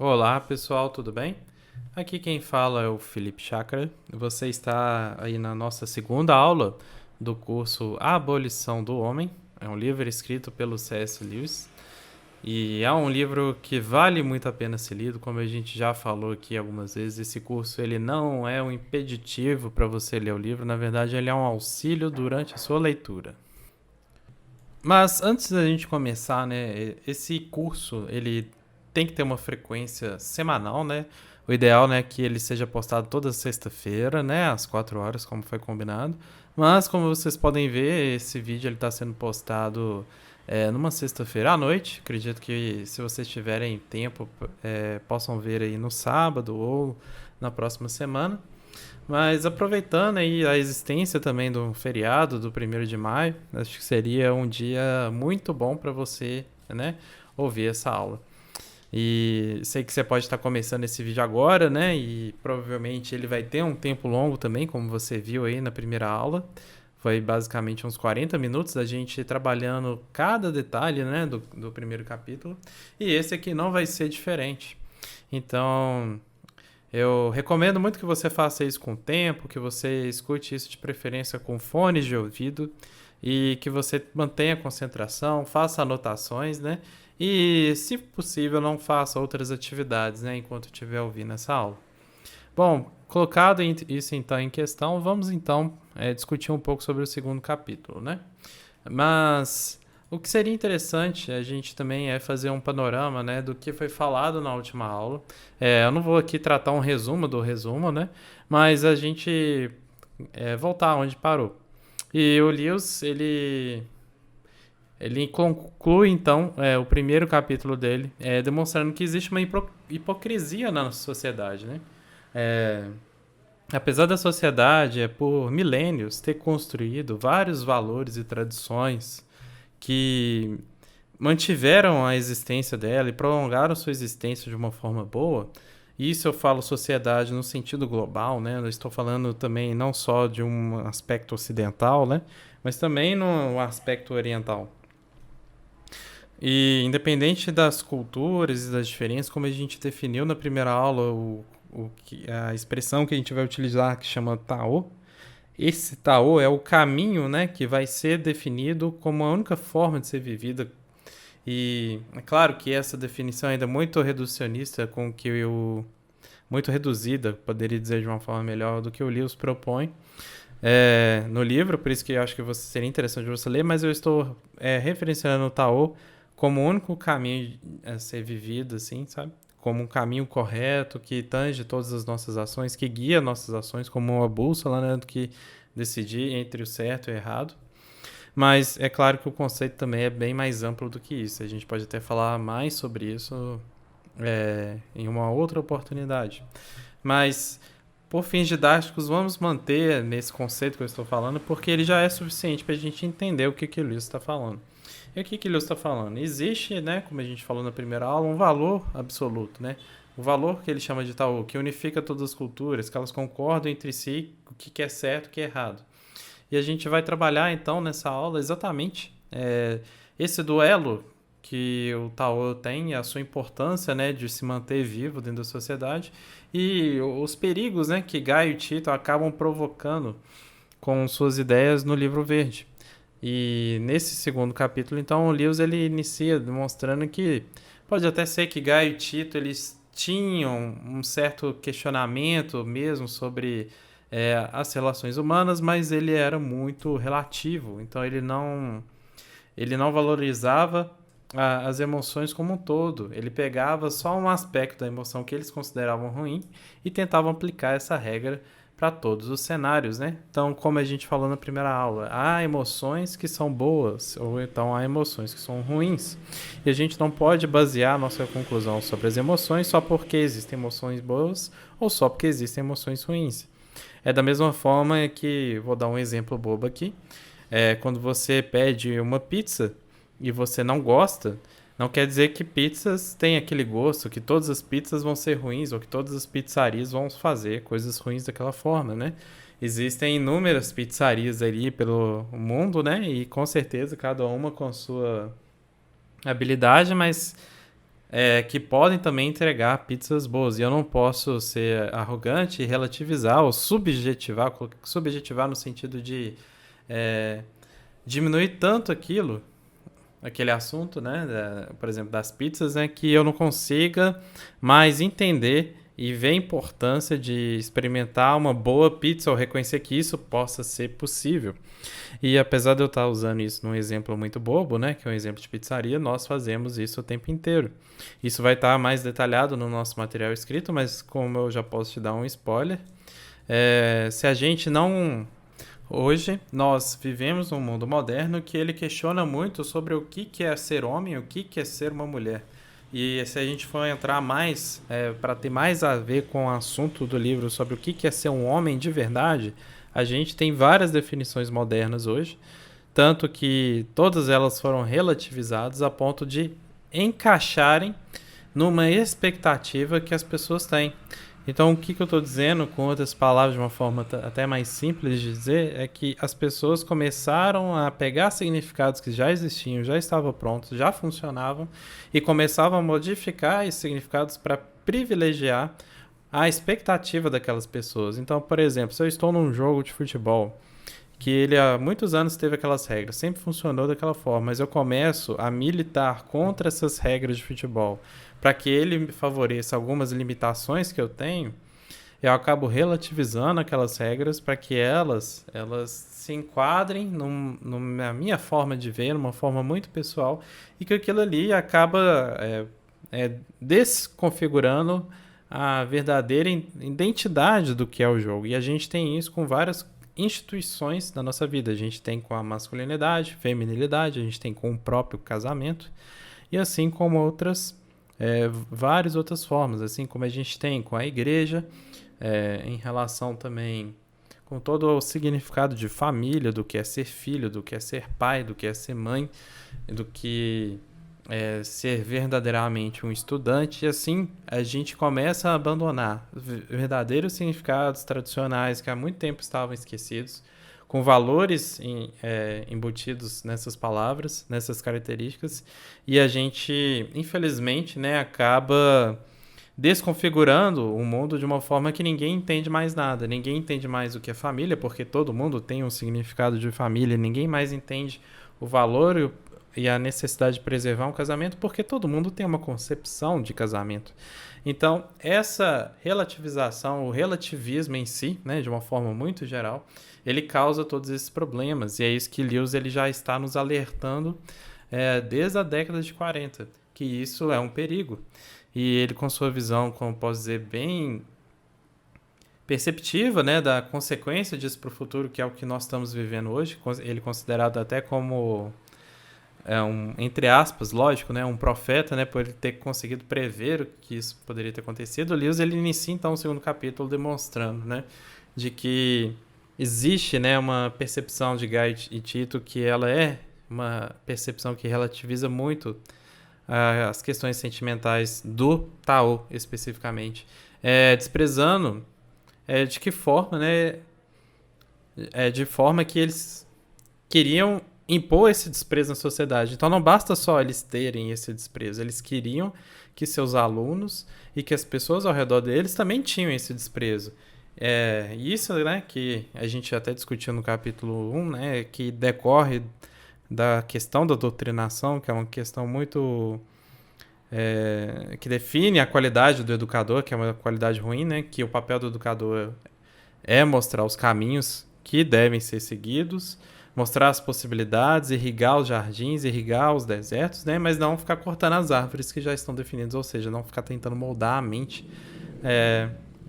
Olá pessoal, tudo bem? Aqui quem fala é o Felipe Chakra. Você está aí na nossa segunda aula do curso A Abolição do Homem. É um livro escrito pelo C.S. Lewis e é um livro que vale muito a pena ser lido. Como a gente já falou aqui algumas vezes, esse curso ele não é um impeditivo para você ler o livro, na verdade ele é um auxílio durante a sua leitura. Mas antes da gente começar, né, esse curso, ele tem que ter uma frequência semanal, né? O ideal, né, é que ele seja postado toda sexta-feira, né, às 4 horas, como foi combinado. Mas, como vocês podem ver, esse vídeo ele está sendo postado numa sexta-feira à noite. Acredito que se vocês tiverem tempo, possam ver aí no sábado ou na próxima semana. Mas aproveitando aí a existência também do feriado do 1º de maio, acho que seria um dia muito bom para você, né, ouvir essa aula. E sei que você pode estar começando esse vídeo agora, né, e provavelmente ele vai ter um tempo longo também, como você viu aí na primeira aula. Foi basicamente uns 40 minutos da gente trabalhando cada detalhe, né, do primeiro capítulo. E esse aqui não vai ser diferente. Então, eu recomendo muito que você faça isso com o tempo, que você escute isso de preferência com fones de ouvido e que você mantenha a concentração, faça anotações, né? E, se possível, não faça outras atividades, né, enquanto estiver ouvindo essa aula. Bom, colocado isso então em questão, vamos então discutir um pouco sobre o segundo capítulo, né? Mas o que seria interessante a gente também é fazer um panorama, né, do que foi falado na última aula. Eu não vou aqui tratar um resumo do resumo, né, mas a gente voltar onde parou. E o Lewis, ele conclui, então, o primeiro capítulo dele, demonstrando que existe uma hipocrisia na nossa sociedade, né? É, Apesar da sociedade, por milênios, ter construído vários valores e tradições que mantiveram a existência dela e prolongaram sua existência de uma forma boa. Isso eu falo sociedade no sentido global, né? Eu estou falando também não só de um aspecto ocidental, né? Mas também no aspecto oriental. E independente das culturas e das diferenças, como a gente definiu na primeira aula, a expressão que a gente vai utilizar que chama Tao, esse Tao é o caminho, né, que vai ser definido como a única forma de ser vivida. E é claro que essa definição ainda é muito reducionista, muito reduzida, poderia dizer de uma forma melhor, do que o Lewis propõe no livro, por isso que eu acho que seria interessante você ler, mas eu estou referenciando o Tao como o único caminho a ser vivido, assim, sabe? Como um caminho correto, que tange todas as nossas ações, que guia nossas ações, como uma bússola, né, do que decidir entre o certo e o errado. Mas é claro que o conceito também é bem mais amplo do que isso. A gente pode até falar mais sobre isso em uma outra oportunidade. Mas, por fins didáticos, vamos manter nesse conceito que eu estou falando, porque ele já é suficiente para a gente entender o que o Lewis está falando. E o que Lewis está falando? Existe, né, como a gente falou na primeira aula, um valor absoluto, né? O valor que ele chama de Tao, que unifica todas as culturas, que elas concordam entre si o que é certo e o que é errado. E a gente vai trabalhar então nessa aula exatamente esse duelo que o Tao tem, a sua importância, né, de se manter vivo dentro da sociedade e os perigos, né, que Gaio e Tito acabam provocando com suas ideias no livro verde. E nesse segundo capítulo, então, o Lewis ele inicia demonstrando que pode até ser que Gaio e Tito eles tinham um certo questionamento mesmo sobre as relações humanas, mas ele era muito relativo, então ele não valorizava as emoções como um todo. Ele pegava só um aspecto da emoção que eles consideravam ruim e tentavam aplicar essa regra para todos os cenários, né? Então, como a gente falou na primeira aula, há emoções que são boas ou então há emoções que são ruins. E a gente não pode basear a nossa conclusão sobre as emoções só porque existem emoções boas ou só porque existem emoções ruins. É da mesma forma que, vou dar um exemplo bobo aqui, quando você pede uma pizza e você não gosta, não quer dizer que pizzas têm aquele gosto, que todas as pizzas vão ser ruins ou que todas as pizzarias vão fazer coisas ruins daquela forma, né? Existem inúmeras pizzarias ali pelo mundo, né? E com certeza cada uma com sua habilidade, mas que podem também entregar pizzas boas. E eu não posso ser arrogante e relativizar ou subjetivar no sentido de é, diminuir tanto aquele assunto, né, por exemplo, das pizzas, né, que eu não consiga mais entender e ver a importância de experimentar uma boa pizza ou reconhecer que isso possa ser possível. E apesar de eu estar usando isso num exemplo muito bobo, né, que é um exemplo de pizzaria, nós fazemos isso o tempo inteiro. Isso vai estar mais detalhado no nosso material escrito, mas como eu já posso te dar um spoiler, se a gente não. Hoje, nós vivemos um mundo moderno que ele questiona muito sobre o que é ser homem, o que é ser uma mulher. E se a gente for entrar mais, para ter mais a ver com o assunto do livro sobre o que é ser um homem de verdade, a gente tem várias definições modernas hoje, tanto que todas elas foram relativizadas a ponto de encaixarem numa expectativa que as pessoas têm. Então, o que eu estou dizendo, com outras palavras, de uma forma até mais simples de dizer, é que as pessoas começaram a pegar significados que já existiam, já estavam prontos, já funcionavam, e começavam a modificar esses significados para privilegiar a expectativa daquelas pessoas. Então, por exemplo, se eu estou num jogo de futebol, que ele há muitos anos teve aquelas regras, sempre funcionou daquela forma, mas eu começo a militar contra essas regras de futebol para que ele me favoreça algumas limitações que eu tenho, eu acabo relativizando aquelas regras para que elas se enquadrem na minha forma de ver, numa forma muito pessoal, e que aquilo ali acaba desconfigurando a verdadeira identidade do que é o jogo. E a gente tem isso com várias instituições da nossa vida. A gente tem com a masculinidade, feminilidade, a gente tem com o próprio casamento, e assim como várias outras formas, assim como a gente tem com a igreja, em relação também com todo o significado de família, do que é ser filho, do que é ser pai, do que é ser mãe, do que é ser verdadeiramente um estudante. E assim a gente começa a abandonar verdadeiros significados tradicionais que há muito tempo estavam esquecidos, com valores embutidos nessas palavras, nessas características, e a gente, infelizmente, né, acaba desconfigurando o mundo de uma forma que ninguém entende mais nada. Ninguém entende mais o que é família, porque todo mundo tem um significado de família. Ninguém mais entende o valor e a necessidade de preservar um casamento, porque todo mundo tem uma concepção de casamento. Então, essa relativização, o relativismo em si, né, de uma forma muito geral, ele causa todos esses problemas. E é isso que Lewis ele já está nos alertando desde a década de 40, que isso é um perigo. E ele, com sua visão, como posso dizer, bem perceptiva, né, da consequência disso para o futuro, que é o que nós estamos vivendo hoje, ele considerado até como entre aspas, lógico, né, um profeta, né, por ele ter conseguido prever o que isso poderia ter acontecido. O Lewis ele inicia então o segundo capítulo demonstrando, né, de que existe, né, uma percepção de Guy e Tito que ela é uma percepção que relativiza muito as questões sentimentais do Tao, especificamente. Desprezando de que forma, né? De forma que eles queriam impor esse desprezo na sociedade. Então não basta só eles terem esse desprezo, eles queriam que seus alunos e que as pessoas ao redor deles também tinham esse desprezo. Isso, né, que a gente até discutiu no capítulo 1, né, que decorre da questão da doutrinação, que é uma questão muito que define a qualidade do educador, que é uma qualidade ruim, né, que o papel do educador é mostrar os caminhos que devem ser seguidos, mostrar as possibilidades, irrigar os jardins, irrigar os desertos, né, mas não ficar cortando as árvores que já estão definidas, ou seja, não ficar tentando moldar a mente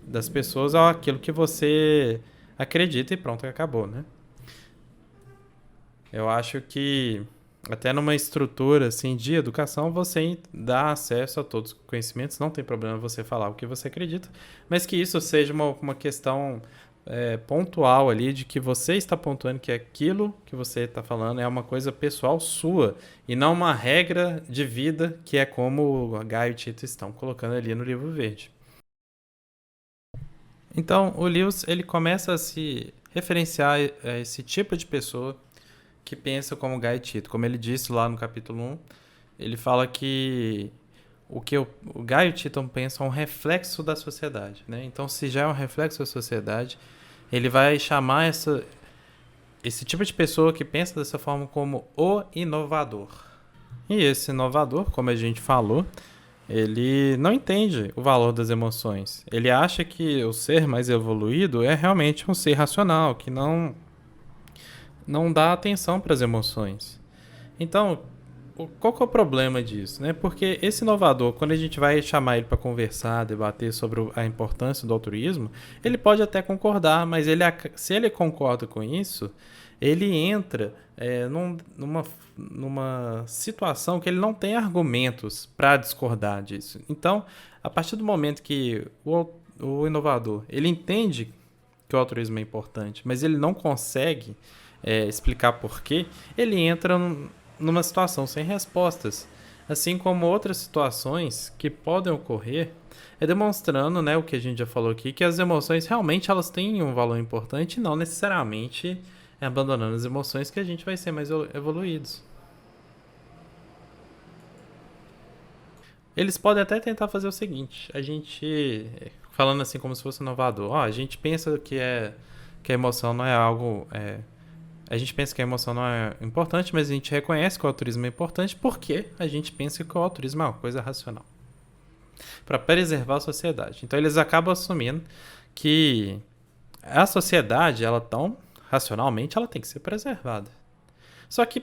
das pessoas àquilo que você acredita e pronto, acabou, né? Eu acho que até numa estrutura assim de educação você dá acesso a todos os conhecimentos, não tem problema você falar o que você acredita, mas que isso seja uma questão pontual ali de que você está pontuando que aquilo que você está falando é uma coisa pessoal sua e não uma regra de vida que é como a Guy e o Tito estão colocando ali no livro verde. Então o Lewis ele começa a se referenciar a esse tipo de pessoa que pensa como Guy e Tito. Como ele disse lá no capítulo 1, ele fala que o Guy e o Titon pensam é um reflexo da sociedade, né? Então, se já é um reflexo da sociedade, ele vai chamar esse tipo de pessoa que pensa dessa forma como o inovador. E esse inovador, como a gente falou, ele não entende o valor das emoções. Ele acha que o ser mais evoluído é realmente um ser racional, que não dá atenção para as emoções. Então, qual que é o problema disso, né? Porque esse inovador, quando a gente vai chamar ele para conversar, debater sobre a importância do altruísmo, ele pode até concordar, mas se ele concorda com isso, ele entra numa situação que ele não tem argumentos para discordar disso. Então, a partir do momento que o inovador ele entende que o altruísmo é importante, mas ele não consegue explicar por quê, ele entra numa situação sem respostas. Assim como outras situações que podem ocorrer, demonstrando, né, o que a gente já falou aqui, que as emoções realmente elas têm um valor importante e não necessariamente abandonando as emoções que a gente vai ser mais evoluídos. Eles podem até tentar fazer o seguinte, a gente, falando assim como se fosse inovador, a gente pensa que a emoção não é algo... a gente pensa que a emoção não é importante, mas a gente reconhece que o altruísmo é importante porque a gente pensa que o altruísmo é uma coisa racional. Para preservar a sociedade. Então eles acabam assumindo que a sociedade, ela tão racionalmente, ela tem que ser preservada. Só que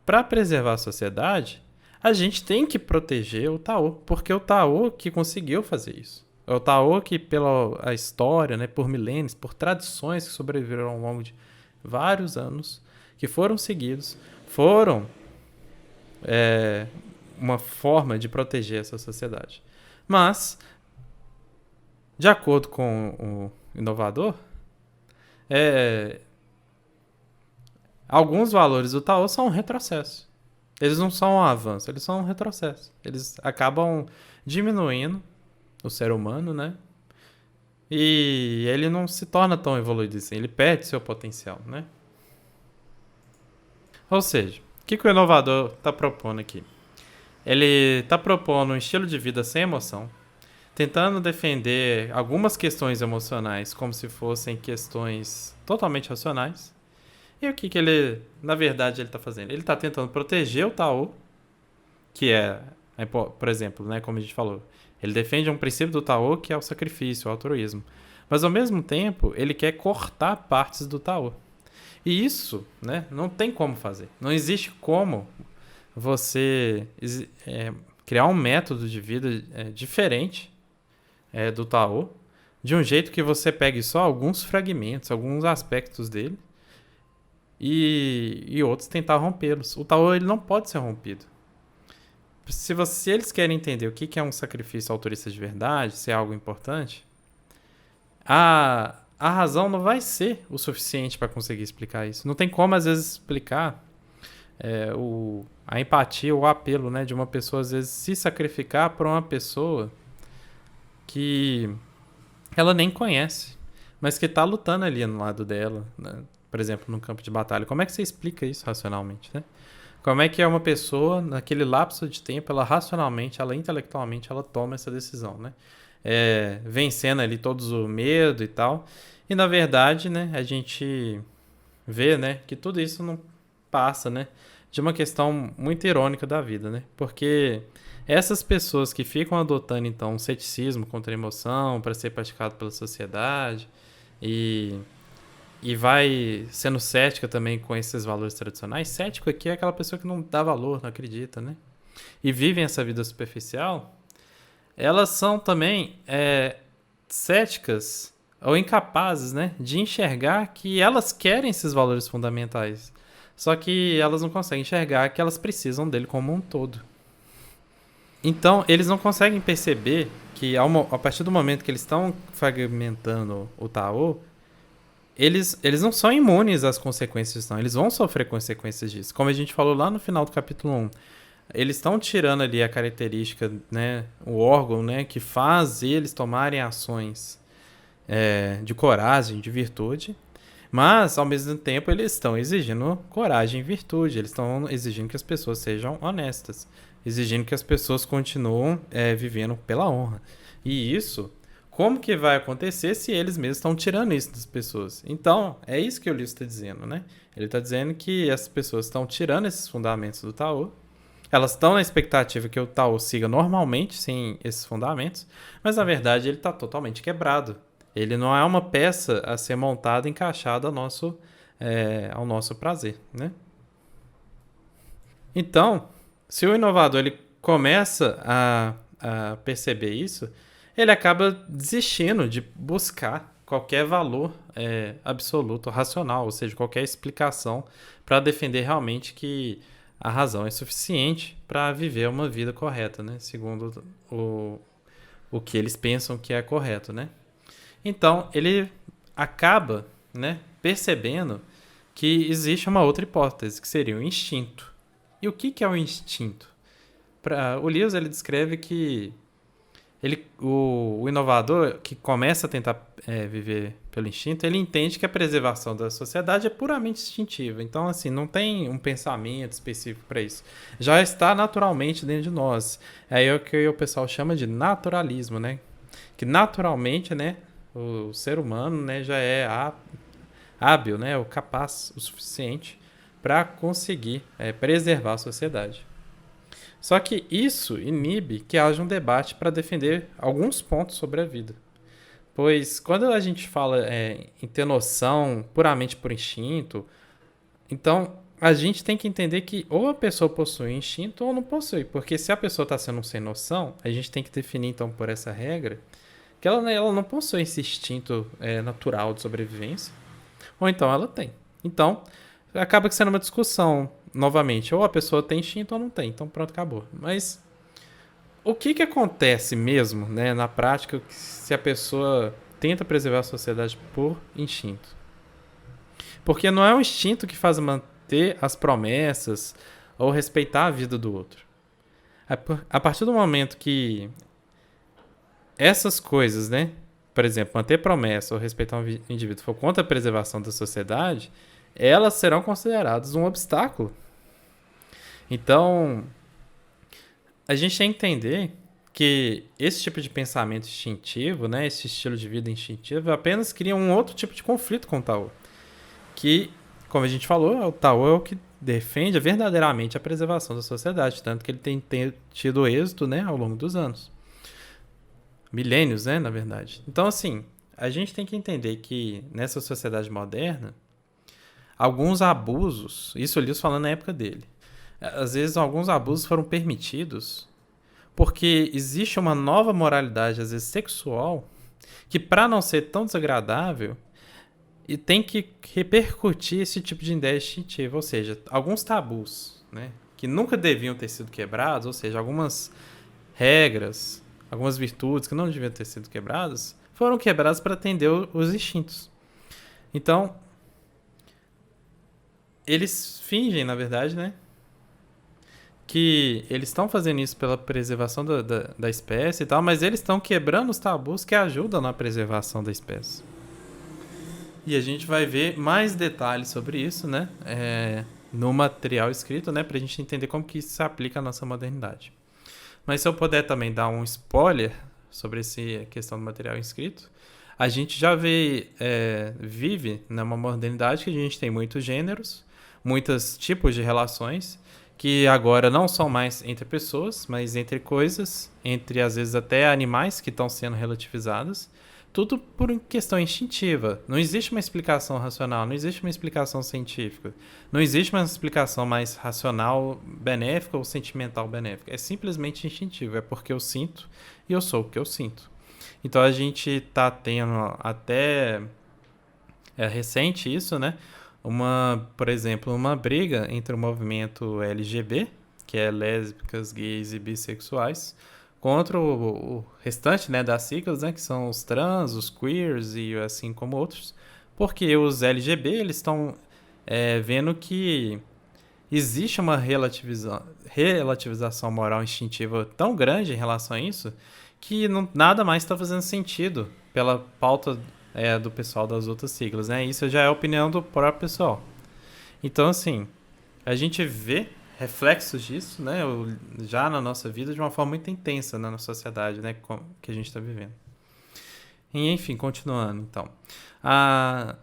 para preservar a sociedade, a gente tem que proteger o Tao, porque o Tao que conseguiu fazer isso. É o Tao que pela história, né, por milênios, por tradições que sobreviveram ao longo de vários anos, que foram seguidos, foram uma forma de proteger essa sociedade. Mas, de acordo com o inovador, alguns valores do Tao são um retrocesso. Eles não são um avanço, eles são um retrocesso. Eles acabam diminuindo o ser humano, né? E ele não se torna tão evoluído assim, ele perde seu potencial, né? Ou seja, o que o inovador está propondo aqui? Ele está propondo um estilo de vida sem emoção, tentando defender algumas questões emocionais como se fossem questões totalmente racionais. E o que ele, na verdade, ele está fazendo? Ele está tentando proteger o Tao, que por exemplo, né, como a gente falou, ele defende um princípio do Tao que é o sacrifício, o altruísmo. Mas, ao mesmo tempo, ele quer cortar partes do Tao. E isso, né, não tem como fazer. Não existe como você criar um método de vida diferente do Tao, de um jeito que você pegue só alguns fragmentos, alguns aspectos dele, e outros tentar rompê-los. O Tao ele não pode ser rompido. Se eles querem entender o que é um sacrifício altruísta de verdade, se é algo importante, a razão não vai ser o suficiente para conseguir explicar isso. Não tem como, às vezes, explicar a empatia, o apelo, né, de uma pessoa, às vezes, se sacrificar por uma pessoa que ela nem conhece, mas que está lutando ali no lado dela, né? Por exemplo, no campo de batalha. Como é que você explica isso racionalmente, né? Como é que uma pessoa, naquele lapso de tempo, ela racionalmente, ela intelectualmente, ela toma essa decisão, né? Vencendo ali todos o medo e tal. E, na verdade, né, a gente vê, né, que tudo isso não passa, né, de uma questão muito irônica da vida, né? Porque essas pessoas que ficam adotando, então, um ceticismo contra a emoção para ser praticado pela sociedade e vai sendo cética também com esses valores tradicionais. Cético aqui é aquela pessoa que não dá valor, não acredita, né? E vivem essa vida superficial. Elas são também céticas ou incapazes, né, de enxergar que elas querem esses valores fundamentais. Só que elas não conseguem enxergar que elas precisam dele como um todo. Então, eles não conseguem perceber que a partir do momento que eles estão fragmentando o Tao, eles não são imunes às consequências, não. Eles vão sofrer consequências disso. Como a gente falou lá no final do capítulo 1. Eles estão tirando ali a característica, né, o órgão, né, que faz eles tomarem ações de coragem, de virtude. Mas, ao mesmo tempo, eles estão exigindo coragem e virtude. Eles estão exigindo que as pessoas sejam honestas. exigindo que as pessoas continuem vivendo pela honra. E isso, como que vai acontecer se eles mesmos estão tirando isso das pessoas? Então, é isso que o livro está dizendo, né? Ele está dizendo que as pessoas estão tirando esses fundamentos do Tao. Elas estão na expectativa que o Tao siga normalmente, sem esses fundamentos, mas na verdade ele está totalmente quebrado. Ele não é uma peça a ser montada, encaixada ao nosso prazer, né? Então, se o inovador ele começa a perceber isso, ele acaba desistindo de buscar qualquer valor absoluto, racional, ou seja, qualquer explicação para defender realmente que a razão é suficiente para viver uma vida correta, né? Segundo o que eles pensam que é correto, né? Então, ele acaba, né, percebendo que existe uma outra hipótese, que seria o instinto. E o que é o instinto? O Lewis ele descreve que o inovador que começa a tentar viver pelo instinto, ele entende que a preservação da sociedade é puramente instintiva. Então, assim, não tem um pensamento específico para isso. Já está naturalmente dentro de nós. É o que o pessoal chama de naturalismo, né? Que naturalmente, né, o ser humano, né, já é hábil, né, ou capaz o suficiente para conseguir preservar a sociedade. Só que isso inibe que haja um debate para defender alguns pontos sobre a vida. Pois quando a gente fala em ter noção puramente por instinto, então a gente tem que entender que ou a pessoa possui instinto ou não possui. Porque se a pessoa está sendo sem noção, a gente tem que definir então por essa regra que ela não possui esse instinto natural de sobrevivência, ou então ela tem. Então, acaba sendo uma discussão, novamente, ou a pessoa tem instinto ou não tem, então pronto, acabou. Mas o que acontece mesmo, né, na prática, se a pessoa tenta preservar a sociedade por instinto? Porque não é o instinto que faz manter as promessas ou respeitar a vida do outro. A partir do momento que essas coisas, né? Por exemplo, manter promessa ou respeitar um indivíduo for contra a preservação da sociedade, elas serão consideradas um obstáculo. Então, a gente tem que entender que esse tipo de pensamento instintivo, né, esse estilo de vida instintivo, apenas cria um outro tipo de conflito com o Tao. Que, como a gente falou, o Tao é o que defende verdadeiramente a preservação da sociedade, tanto que ele tem tido êxito, né, ao longo dos anos. Milênios, né, na verdade. Então, assim, a gente tem que entender que nessa sociedade moderna, alguns abusos, isso o Lewis falando na época dele, às vezes alguns abusos foram permitidos porque existe uma nova moralidade, às vezes sexual, que para não ser tão desagradável, e tem que repercutir esse tipo de ideia instintiva, ou seja, alguns tabus, né, que nunca deviam ter sido quebrados, ou seja, algumas regras, algumas virtudes que não deviam ter sido quebradas, foram quebradas para atender os instintos. Então, eles fingem, na verdade, né, que eles estão fazendo isso pela preservação da espécie e tal, mas eles estão quebrando os tabus que ajudam na preservação da espécie. E a gente vai ver mais detalhes sobre isso, né, no material escrito, né, para a gente entender como que isso se aplica à nossa modernidade. Mas se eu puder também dar um spoiler sobre essa questão do material escrito, a gente já vive numa modernidade que a gente tem muitos gêneros, muitos tipos de relações, que agora não são mais entre pessoas, mas entre coisas, entre às vezes até animais que estão sendo relativizados, tudo por questão instintiva. Não existe uma explicação racional, não existe uma explicação científica, não existe uma explicação mais racional benéfica ou sentimental benéfica. É simplesmente instintivo, é porque eu sinto e eu sou o que eu sinto. Então a gente está tendo até recente isso, né? Por exemplo, uma briga entre o movimento LGB, que é lésbicas, gays e bissexuais, contra o restante, né, das siglas, né, que são os trans, os queers e assim como outros, porque os LGB eles estão vendo que existe uma relativização moral instintiva tão grande em relação a isso que nada mais está fazendo sentido pela pauta do pessoal das outras siglas, né? Isso já é a opinião do próprio pessoal. Então, assim, a gente vê reflexos disso, né, já na nossa vida de uma forma muito intensa na nossa sociedade, né, que a gente está vivendo. E, enfim, continuando, então. A...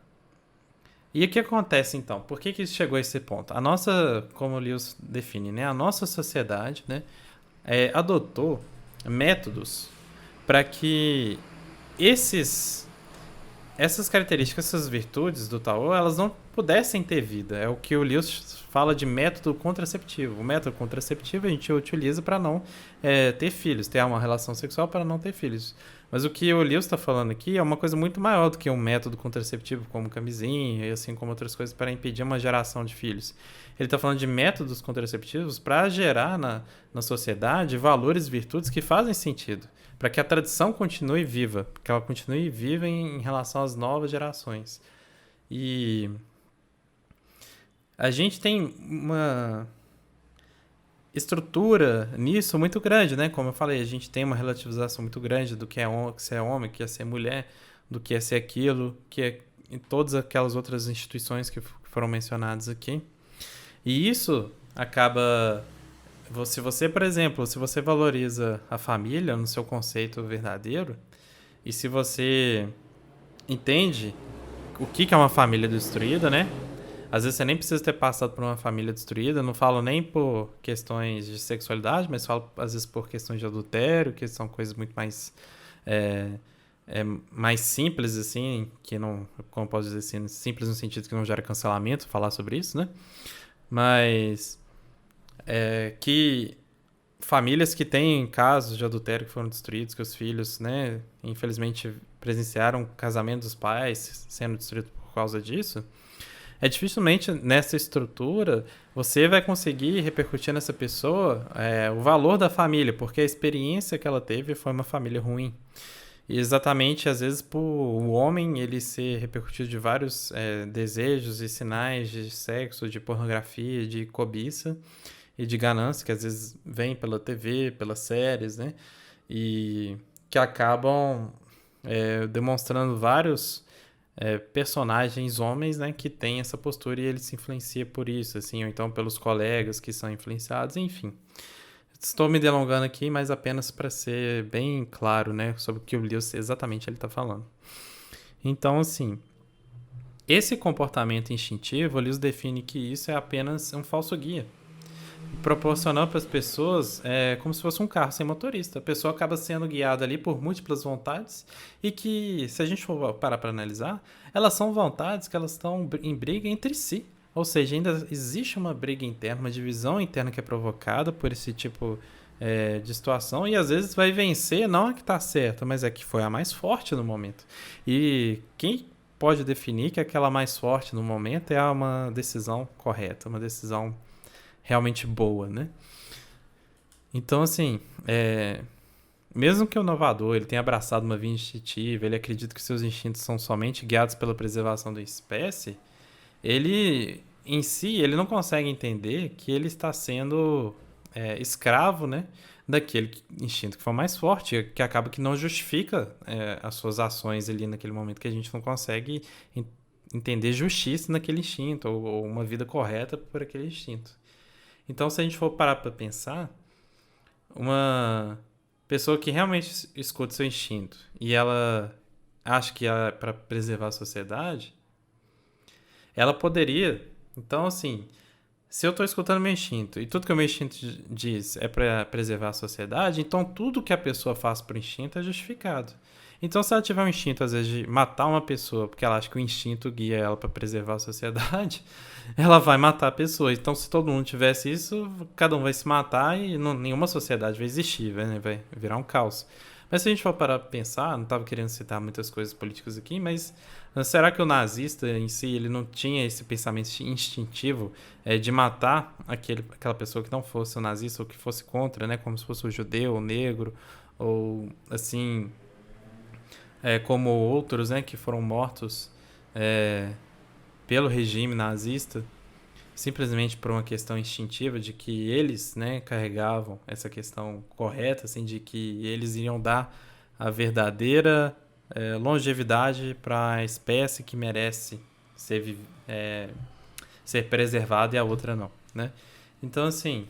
E o que acontece, então? Por que isso chegou a esse ponto? A nossa, como o Lewis define, né, a nossa sociedade, né, adotou métodos para que esses essas características, essas virtudes do Tao, elas não pudessem ter vida. É o que o Lewis fala de método contraceptivo. O método contraceptivo a gente utiliza para não ter filhos, ter uma relação sexual para não ter filhos. Mas o que o Lewis está falando aqui é uma coisa muito maior do que um método contraceptivo como camisinha e assim como outras coisas para impedir uma geração de filhos. Ele está falando de métodos contraceptivos para gerar na sociedade valores e virtudes que fazem sentido, para que a tradição continue viva, que ela continue viva em relação às novas gerações. E a gente tem uma estrutura nisso muito grande, né? Como eu falei, a gente tem uma relativização muito grande do que é ser homem, que é ser mulher, do que é ser aquilo, que é em todas aquelas outras instituições que foram mencionadas aqui. E isso acaba... Se você, por exemplo, se você valoriza a família no seu conceito verdadeiro, e se você entende o que é uma família destruída, né? Às vezes você nem precisa ter passado por uma família destruída, não falo nem por questões de sexualidade, mas falo às vezes por questões de adultério, que são coisas muito mais mais simples, assim, que não, como posso dizer assim, simples no sentido que não gera cancelamento, falar sobre isso, né? Mas que famílias que têm casos de adultério que foram destruídos, que os filhos, né, infelizmente presenciaram o casamento dos pais sendo destruído por causa disso, dificilmente nessa estrutura você vai conseguir repercutir nessa pessoa o valor da família, porque a experiência que ela teve foi uma família ruim. E exatamente, às vezes, por o homem ele ser repercutido de vários desejos e sinais de sexo, de pornografia, de cobiça e de ganância, que às vezes vem pela TV, pelas séries, né? E que acabam demonstrando vários personagens homens, né, que têm essa postura e ele se influencia por isso, assim, ou então pelos colegas que são influenciados, enfim. Estou me delongando aqui, mas apenas para ser bem claro, né, sobre o que o Lewis exatamente ele está falando. Então, assim, esse comportamento instintivo, o Lewis define que isso é apenas um falso guia, proporcionando para as pessoas como se fosse um carro sem motorista. A pessoa acaba sendo guiada ali por múltiplas vontades e que, se a gente for parar para analisar, elas são vontades que elas estão em briga entre si. Ou seja, ainda existe uma briga interna, uma divisão interna que é provocada por esse tipo de situação e às vezes vai vencer não a que está certa, mas é que foi a mais forte no momento. E quem pode definir que aquela mais forte no momento é uma decisão correta, uma decisão realmente boa, né? Então, assim, mesmo que o inovador ele tenha abraçado uma via instintiva, ele acredita que seus instintos são somente guiados pela preservação da espécie, ele, em si, ele não consegue entender que ele está sendo escravo, né, daquele instinto que foi mais forte, que acaba que não justifica as suas ações ali naquele momento, que a gente não consegue entender justiça naquele instinto, ou uma vida correta por aquele instinto. Então, se a gente for parar para pensar, uma pessoa que realmente escuta seu instinto e ela acha que é para preservar a sociedade, ela poderia... Então, assim, se eu estou escutando meu instinto e tudo que o meu instinto diz é para preservar a sociedade, então tudo que a pessoa faz por instinto é justificado. Então, se ela tiver um instinto, às vezes, de matar uma pessoa porque ela acha que o instinto guia ela para preservar a sociedade, ela vai matar a pessoa. Então, se todo mundo tivesse isso, cada um vai se matar e nenhuma sociedade vai existir, vai virar um caos. Mas se a gente for parar para pensar, não estava querendo citar muitas coisas políticas aqui, mas será que o nazista em si ele não tinha esse pensamento instintivo de matar aquela pessoa que não fosse o nazista ou que fosse contra, né? Como se fosse o judeu, o negro, ou assim... como outros, né, que foram mortos pelo regime nazista, simplesmente por uma questão instintiva de que eles, né, carregavam essa questão correta, assim, de que eles iriam dar a verdadeira longevidade para a espécie que merece ser preservada e a outra não, né? Então, assim,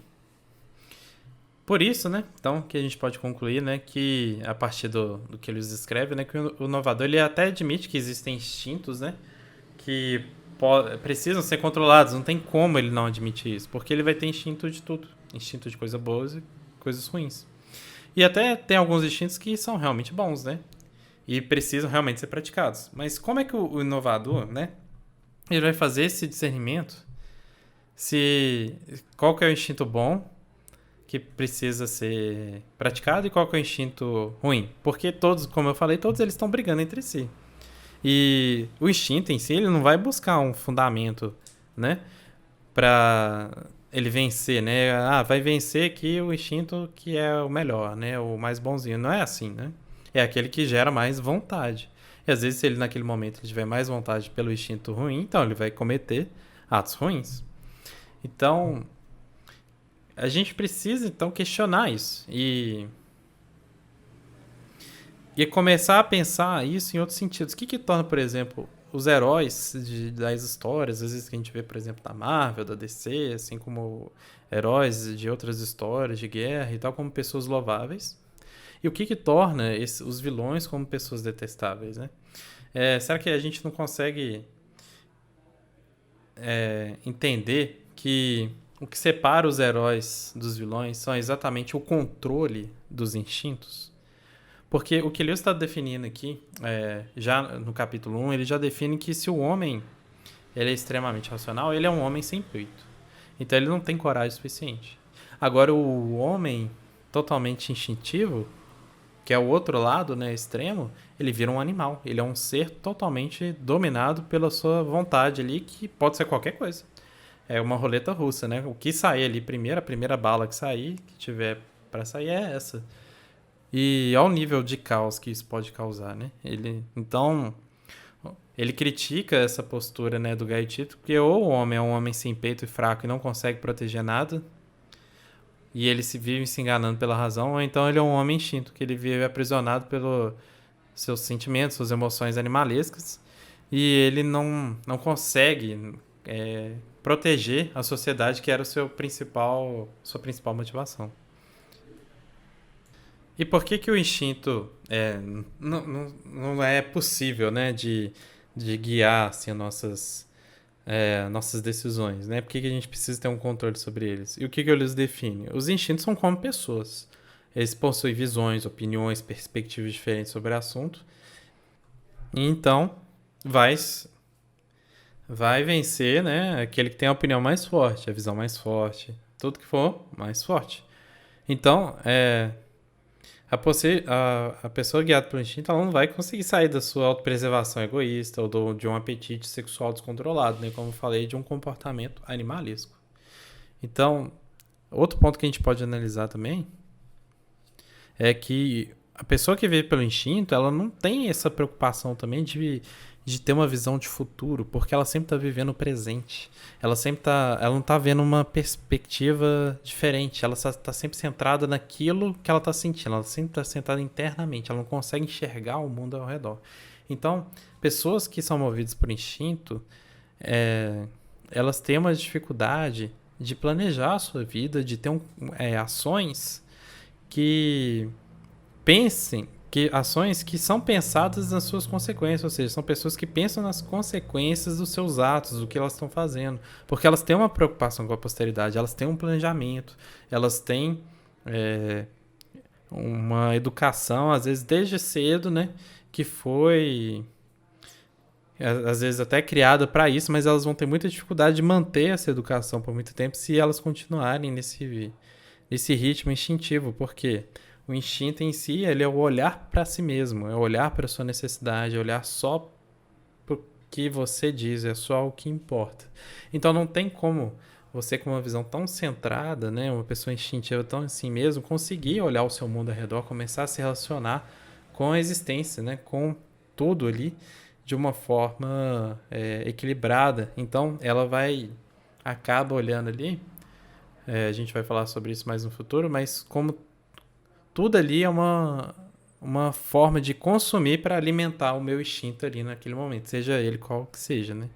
por isso, né? Então, que a gente pode concluir, né, que a partir do que eles escrevem, né, que o inovador ele até admite que existem instintos, né, que precisam ser controlados. Não tem como ele não admitir isso, porque ele vai ter instinto de tudo, instinto de coisas boas e coisas ruins. E até tem alguns instintos que são realmente bons, né? E precisam realmente ser praticados. Mas como é que o inovador, né, ele vai fazer esse discernimento se qual que é o instinto bom que precisa ser praticado e qual que é o instinto ruim? Porque todos, como eu falei, todos eles estão brigando entre si. E o instinto em si, ele não vai buscar um fundamento, né, para ele vencer, né? Ah, vai vencer aqui o instinto que é o melhor, né? O mais bonzinho. Não é assim, né? É aquele que gera mais vontade. E às vezes, se ele naquele momento ele tiver mais vontade pelo instinto ruim, então ele vai cometer atos ruins. Então, a gente precisa então questionar isso e começar a pensar isso em outros sentidos. O que torna, por exemplo, os heróis das histórias, às vezes que a gente vê, por exemplo, da Marvel, da DC, assim como heróis de outras histórias de guerra e tal, como pessoas louváveis. E o que torna os vilões como pessoas detestáveis, né? Será que a gente não consegue entender que o que separa os heróis dos vilões são exatamente o controle dos instintos? Porque o que Lewis está definindo aqui, já no capítulo 1, ele já define que se o homem ele é extremamente racional, ele é um homem sem peito. Então ele não tem coragem suficiente. Agora o homem totalmente instintivo, que é o outro lado, né, extremo, ele vira um animal. Ele é um ser totalmente dominado pela sua vontade ali, que pode ser qualquer coisa. É uma roleta russa, né? O que sair ali primeiro, a primeira bala que sair, que tiver para sair é essa. E ao nível de caos que isso pode causar, né? Então, ele critica essa postura, né, do Gaetito, porque ou o homem é um homem sem peito e fraco e não consegue proteger nada, e ele se vive se enganando pela razão, ou então ele é um homem instinto, que ele vive aprisionado pelos seus sentimentos, suas emoções animalescas, e ele não consegue proteger a sociedade, que era sua principal motivação. E por que o instinto não é possível, né, de guiar assim, nossas decisões, né? Por que a gente precisa ter um controle sobre eles? E o que eles definem? Os instintos são como pessoas. Eles possuem visões, opiniões, perspectivas diferentes sobre o assunto. E então, vai vencer, né, aquele que tem a opinião mais forte, a visão mais forte, tudo que for mais forte. Então, a pessoa guiada pelo instinto ela não vai conseguir sair da sua autopreservação egoísta ou de um apetite sexual descontrolado, né? Como eu falei, de um comportamento animalesco. Então, outro ponto que a gente pode analisar também é que a pessoa que vive pelo instinto, ela não tem essa preocupação também de ter uma visão de futuro, porque ela sempre está vivendo o presente. Ela não está vendo uma perspectiva diferente. Ela está sempre centrada naquilo que ela está sentindo. Ela sempre está centrada internamente. Ela não consegue enxergar o mundo ao redor. Então, pessoas que são movidas por instinto, elas têm uma dificuldade de planejar a sua vida, de ter ações que ações que são pensadas nas suas consequências, ou seja, são pessoas que pensam nas consequências dos seus atos, do que elas estão fazendo, porque elas têm uma preocupação com a posteridade, elas têm um planejamento, elas têm uma educação, às vezes desde cedo, né, que foi às vezes até criada para isso, mas elas vão ter muita dificuldade de manter essa educação por muito tempo se elas continuarem nesse ritmo instintivo, porque o instinto em si, ele é o olhar para si mesmo, é o olhar para a sua necessidade, é olhar só para o que você diz, é só o que importa. Então não tem como você com uma visão tão centrada, né, uma pessoa instintiva tão assim mesmo, conseguir olhar o seu mundo ao redor, começar a se relacionar com a existência, né, com tudo ali, de uma forma equilibrada. Então ela acaba olhando ali, a gente vai falar sobre isso mais no futuro, mas como tudo ali é uma forma de consumir para alimentar o meu instinto ali naquele momento, seja ele qual que seja, né?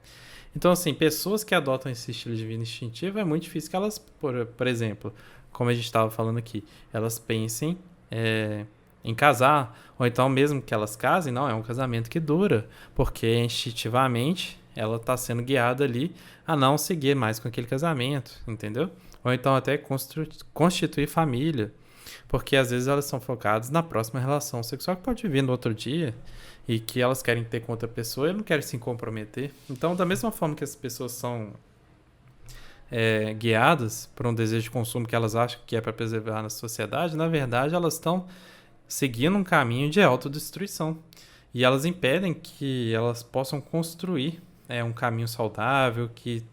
Então, assim, pessoas que adotam esse estilo de vida instintivo é muito difícil que elas, por exemplo, como a gente estava falando aqui, elas pensem em casar, ou então mesmo que elas casem, não, é um casamento que dura, porque instintivamente ela está sendo guiada ali a não seguir mais com aquele casamento, entendeu? Ou então até constituir família, porque às vezes elas são focadas na próxima relação sexual que pode vir no outro dia e que elas querem ter com outra pessoa e não querem se comprometer. Então, da mesma forma que as pessoas são guiadas por um desejo de consumo que elas acham que é para preservar na sociedade, na verdade elas estão seguindo um caminho de autodestruição. E elas impedem que elas possam construir um caminho saudável, que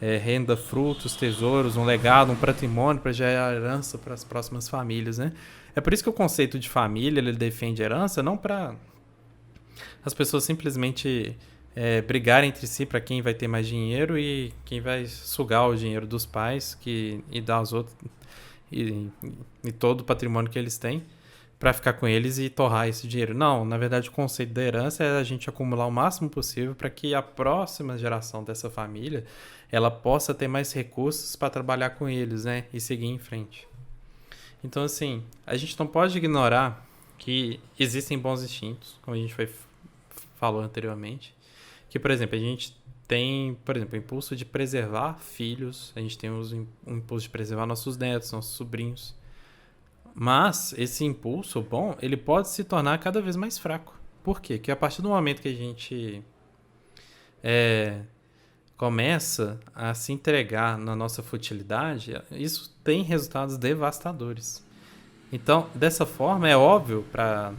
renda frutos, tesouros, um legado, um patrimônio para gerar herança para as próximas famílias, né? É por isso que o conceito de família ele defende herança, não para as pessoas simplesmente brigarem entre si para quem vai ter mais dinheiro e quem vai sugar o dinheiro dos pais e dar aos outros e todo o patrimônio que eles têm para ficar com eles e torrar esse dinheiro. Não, na verdade o conceito da herança é a gente acumular o máximo possível para que a próxima geração dessa família ela possa ter mais recursos para trabalhar com eles, né, e seguir em frente. Então, assim, a gente não pode ignorar que existem bons instintos, como a gente falou anteriormente, que, por exemplo, a gente tem, por exemplo, o impulso de preservar filhos, a gente tem o impulso de preservar nossos netos, nossos sobrinhos. Mas esse impulso bom, ele pode se tornar cada vez mais fraco. Por quê? Porque a partir do momento que a gente começa a se entregar na nossa futilidade, isso tem resultados devastadores. Então, dessa forma, é óbvio para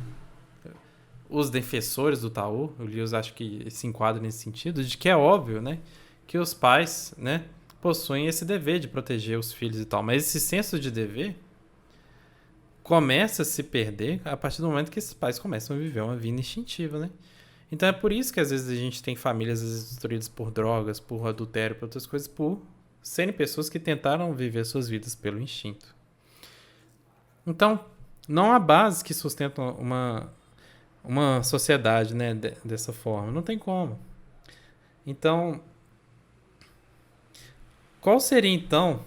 os defensores do Tao, o Lewis acho que se enquadra nesse sentido, de que é óbvio, né, que os pais, né, possuem esse dever de proteger os filhos e tal. Mas esse senso de dever começa a se perder a partir do momento que esses pais começam a viver uma vida instintiva, né? Então é por isso que às vezes a gente tem famílias às vezes, destruídas por drogas, por adultério, por outras coisas, por serem pessoas que tentaram viver suas vidas pelo instinto. Então, não há bases que sustentam uma sociedade, né, dessa forma. Não tem como. Então, qual seria então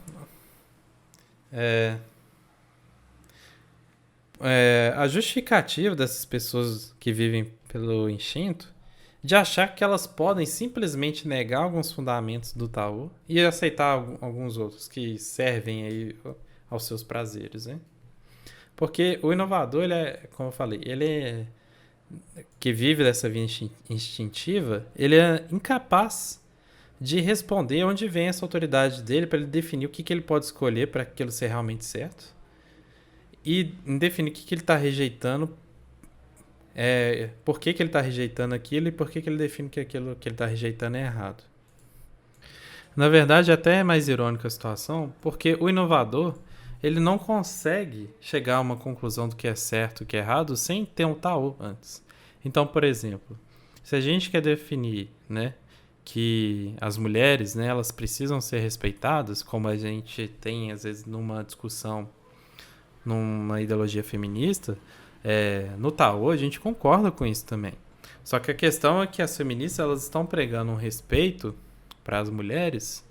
a justificativa dessas pessoas que vivem pelo instinto de achar que elas podem simplesmente negar alguns fundamentos do Tao e aceitar alguns outros que servem aí aos seus prazeres, né? Porque o inovador, ele é, como eu falei, ele que vive dessa vida instintiva, ele é incapaz de responder onde vem essa autoridade dele para ele definir o que ele pode escolher para aquilo ser realmente certo e definir o que ele está rejeitando, por que ele está rejeitando aquilo e por que ele define que aquilo que ele está rejeitando é errado. Na verdade, até é mais irônica a situação, porque o inovador ele não consegue chegar a uma conclusão do que é certo e o que é errado sem ter um Tao antes. Então, por exemplo, se a gente quer definir, né, que as mulheres, né, elas precisam ser respeitadas, como a gente tem às vezes numa discussão, numa ideologia feminista, no Tao a gente concorda com isso também. Só que a questão é que as feministas elas estão pregando um respeito para as mulheres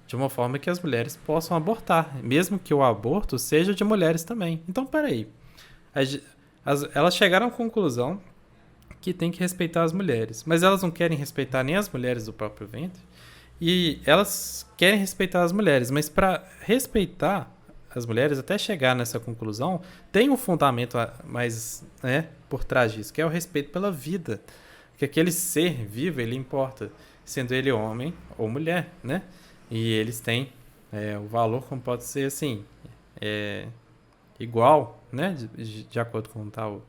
de uma forma que as mulheres possam abortar, mesmo que o aborto seja de mulheres também. Então, peraí. Elas chegaram à conclusão que tem que respeitar as mulheres, mas elas não querem respeitar nem as mulheres do próprio ventre, e elas querem respeitar as mulheres, mas para respeitar as mulheres, até chegar nessa conclusão, tem um fundamento mais, né, por trás disso, que é o respeito pela vida. Que aquele ser vivo, ele importa, sendo ele homem ou mulher, né? E eles têm o valor como pode ser assim, igual, né? De acordo com o Tao.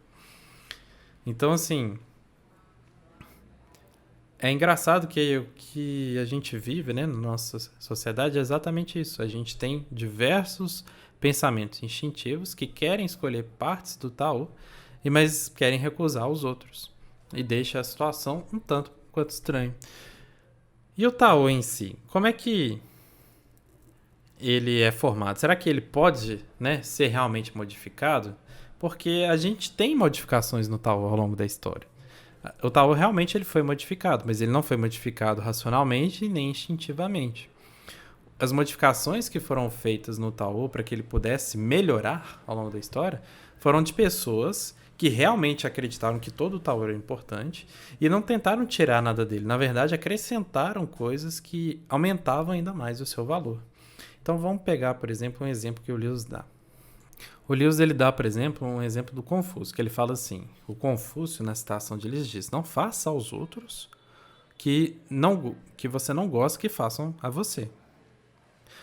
Então, assim, é engraçado que o que a gente vive, né, na nossa sociedade é exatamente isso. A gente tem diversos pensamentos instintivos que querem escolher partes do Tao, mas querem recusar os outros. E deixa a situação um tanto quanto estranha. E o Tao em si, como é que ele é formado? Será que ele pode, né, ser realmente modificado? Porque a gente tem modificações no Tao ao longo da história. O Tao realmente ele foi modificado, mas ele não foi modificado racionalmente nem instintivamente. As modificações que foram feitas no Tao para que ele pudesse melhorar ao longo da história foram de pessoas que realmente acreditaram que todo o Tao era importante e não tentaram tirar nada dele. Na verdade, acrescentaram coisas que aumentavam ainda mais o seu valor. Então vamos pegar, por exemplo, um exemplo que o Lewis dá. O Lewis ele dá, por exemplo, um exemplo do Confúcio, que ele fala assim: o Confúcio, na citação de Lewis, diz: não faça aos outros que você não gosta que façam a você.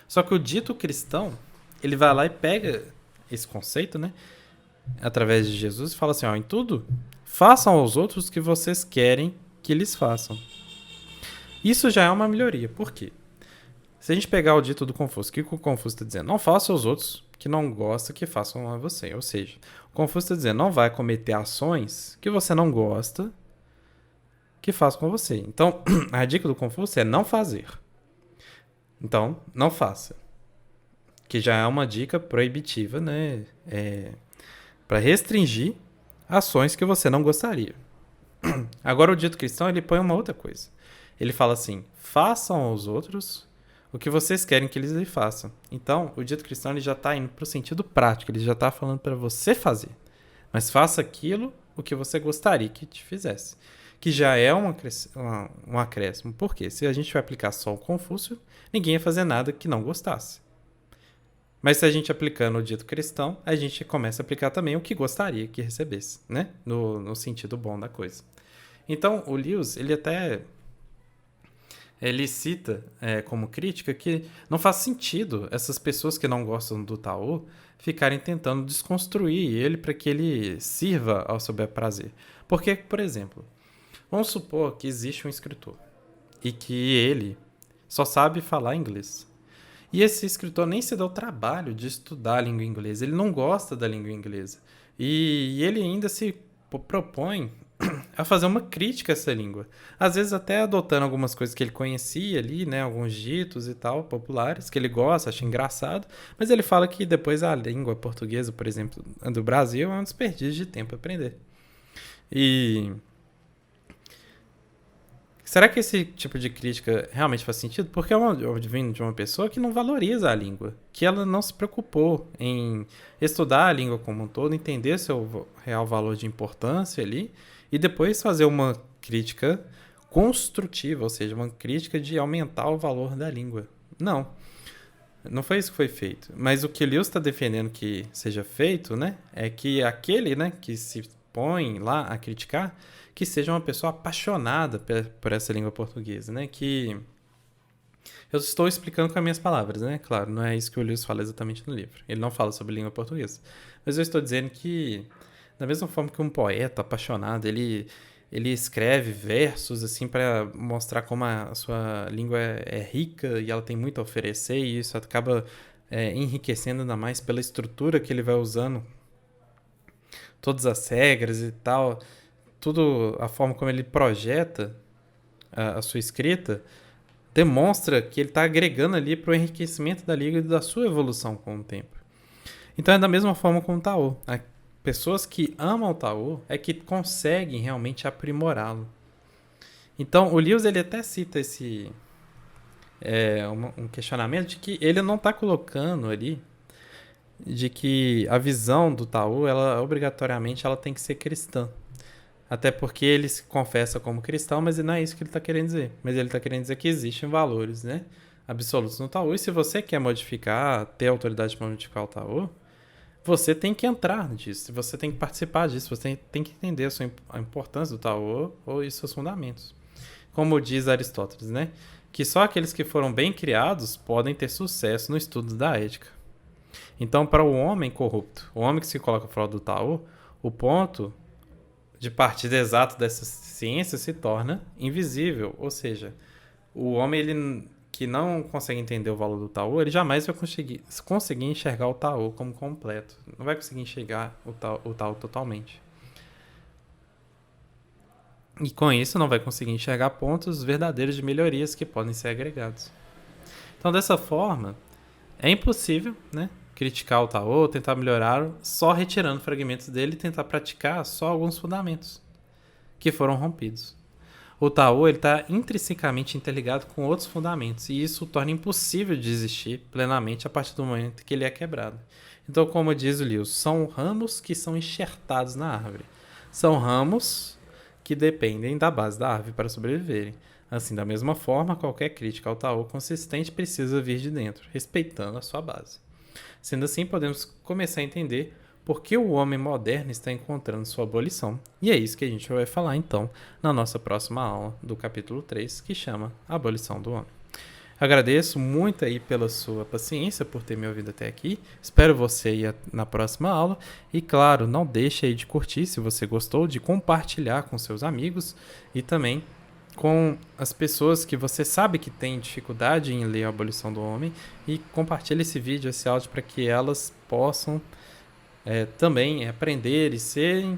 Só que o dito cristão, ele vai lá e pega esse conceito, né, através de Jesus, e fala assim: ó, em tudo, façam aos outros o que vocês querem que eles façam. Isso já é uma melhoria. Por quê? Se a gente pegar o dito do Confúcio, o que o Confúcio está dizendo? Não faça aos outros que não gosta que façam a você. Ou seja, o Confúcio está dizendo: não vai cometer ações que você não gosta que façam com você. Então, a dica do Confúcio é não fazer. Então, não faça. Que já é uma dica proibitiva, né? Para restringir ações que você não gostaria. Agora, o dito cristão, ele põe uma outra coisa. Ele fala assim: façam aos outros o que vocês querem que eles lhe façam. Então, o dito cristão ele já está indo para o sentido prático, ele já está falando para você fazer. Mas faça aquilo o que você gostaria que te fizesse. Que já é um acréscimo. Por quê? Se a gente vai aplicar só o Confúcio, ninguém ia fazer nada que não gostasse. Mas se a gente aplicando o dito cristão, a gente começa a aplicar também o que gostaria que recebesse, né? No sentido bom da coisa. Então, o Lewis, ele cita como crítica que não faz sentido essas pessoas que não gostam do Tao ficarem tentando desconstruir ele para que ele sirva ao seu bel prazer. Porque, por exemplo, vamos supor que existe um escritor e que ele só sabe falar inglês. E esse escritor nem se dá o trabalho de estudar a língua inglesa, ele não gosta da língua inglesa. E ele ainda se propõe a fazer uma crítica a essa língua. Às vezes até adotando algumas coisas que ele conhecia ali, né, alguns ditos e tal, populares, que ele gosta, acha engraçado, mas ele fala que depois a língua portuguesa, por exemplo, do Brasil, é um desperdício de tempo aprender. E será que esse tipo de crítica realmente faz sentido? Porque eu venho de uma pessoa que não valoriza a língua, que ela não se preocupou em estudar a língua como um todo, entender seu real valor de importância ali, e depois fazer uma crítica construtiva, ou seja, uma crítica de aumentar o valor da língua. Não foi isso que foi feito. Mas o que o Lewis está defendendo que seja feito, né, é que aquele, né, que se põe lá a criticar, que seja uma pessoa apaixonada por essa língua portuguesa, né? Que eu estou explicando com as minhas palavras, né? Claro, não é isso que o Lewis fala exatamente no livro. Ele não fala sobre língua portuguesa. Mas eu estou dizendo que, da mesma forma que um poeta apaixonado, ele escreve versos assim para mostrar como a sua língua é rica e ela tem muito a oferecer, e isso acaba enriquecendo ainda mais pela estrutura que ele vai usando, todas as regras e tal, tudo, a forma como ele projeta a sua escrita, demonstra que ele está agregando ali para o enriquecimento da língua e da sua evolução com o tempo. Então é da mesma forma com o Tao. Pessoas que amam o Tao é que conseguem realmente aprimorá-lo. Então o Lewis ele até cita um questionamento de que ele não está colocando ali de que a visão do Tao, ela obrigatoriamente ela tem que ser cristã. Até porque ele se confessa como cristão, mas não é isso que ele está querendo dizer. Mas ele está querendo dizer que existem valores, né, absolutos no Tao. E se você quer modificar, ter autoridade para modificar o Tao, você tem que entrar nisso, você tem que participar disso, você tem que entender a importância do Tao e seus fundamentos. Como diz Aristóteles, né, que só aqueles que foram bem criados podem ter sucesso no estudo da ética. Então, para o homem corrupto, o homem que se coloca fora do Tao, o ponto de partida exato dessa ciência se torna invisível. Ou seja, o homem ele, que não consegue entender o valor do Tao, ele jamais vai conseguir enxergar o Tao como completo. Não vai conseguir enxergar o Tao totalmente. E com isso não vai conseguir enxergar pontos verdadeiros de melhorias que podem ser agregados. Então, dessa forma, é impossível, né, criticar o Tao, tentar melhorar só retirando fragmentos dele e tentar praticar só alguns fundamentos que foram rompidos. O Tao está intrinsecamente interligado com outros fundamentos, e isso o torna impossível de existir plenamente a partir do momento que ele é quebrado. Então, como diz o Lewis, são ramos que são enxertados na árvore. São ramos que dependem da base da árvore para sobreviverem. Assim, da mesma forma, qualquer crítica ao Tao consistente precisa vir de dentro, respeitando a sua base. Sendo assim, podemos começar a entender por que o homem moderno está encontrando sua abolição. E é isso que a gente vai falar, então, na nossa próxima aula do capítulo 3, que chama Abolição do Homem. Agradeço muito aí pela sua paciência, por ter me ouvido até aqui. Espero você aí na próxima aula. E claro, não deixe aí de curtir se você gostou, de compartilhar com seus amigos e também com as pessoas que você sabe que têm dificuldade em ler a Abolição do Homem, e compartilhe esse vídeo, esse áudio, para que elas possam também aprender e serem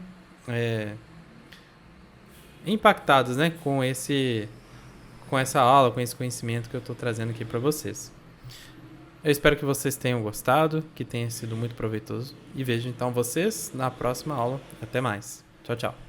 impactados, né, com essa aula, com esse conhecimento que eu estou trazendo aqui para vocês. Eu espero que vocês tenham gostado, que tenha sido muito proveitoso, e vejo então vocês na próxima aula. Até mais. Tchau, tchau.